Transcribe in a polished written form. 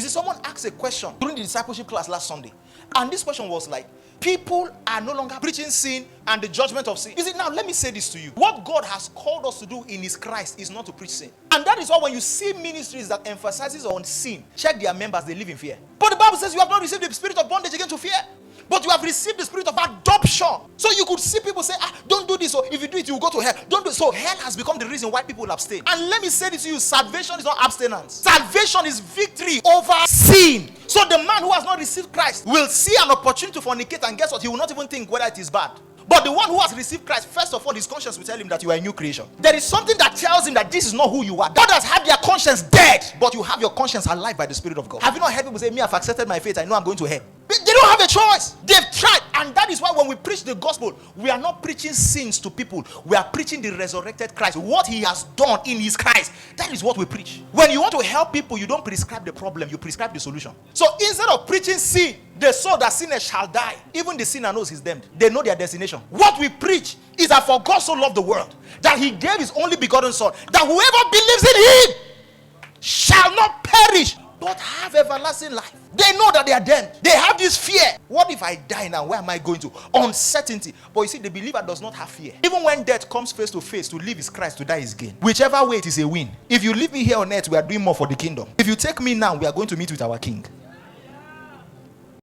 You see, someone asked a question during the discipleship class last Sunday, and this question was like, people are no longer preaching sin and the judgment of sin. You see, now let me say this to you. What God has called us to do in His Christ is not to preach sin. And that is why when you see ministries that emphasizes on sin, check their members, they live in fear. But the Bible says you have not received the spirit of bondage again to fear, but you have received the spirit of adoption. So you could see people say, don't do this, or if you do it, you will go to hell. Don't do it. So hell has become the reason why people abstain. And let me say this to you, salvation is not abstinence. Salvation is victory over sin. So the man who has not received Christ will see an opportunity to fornicate, and guess what? He will not even think whether it is bad. But the one who has received Christ, first of all, his conscience will tell him that you are a new creation. There is something that tells him that this is not who you are. God has had their conscience dead, but you have your conscience alive by the Spirit of God. Have you not heard people say, me, I've accepted my faith, I know I'm going to hell? They don't have a choice. They've tried. And that is why when we preach the gospel, we are not preaching sins to people. We are preaching the resurrected Christ. What He has done in His Christ. That is what we preach. When you want to help people, you don't prescribe the problem, you prescribe the solution. So instead of preaching sin, the soul that sinners shall die, even the sinner knows he's damned. They know their destination. What we preach is that for God so loved the world, that He gave His only begotten Son, that whoever believes in Him shall not perish, but have everlasting life. They know that they are damned. They have this fear. What if I die now? Where am I going to? Uncertainty. But you see, the believer does not have fear. Even when death comes face to face, to live is Christ, to die is gain. Whichever way, it is a win. If you leave me here on earth, we are doing more for the kingdom. If you take me now, we are going to meet with our King.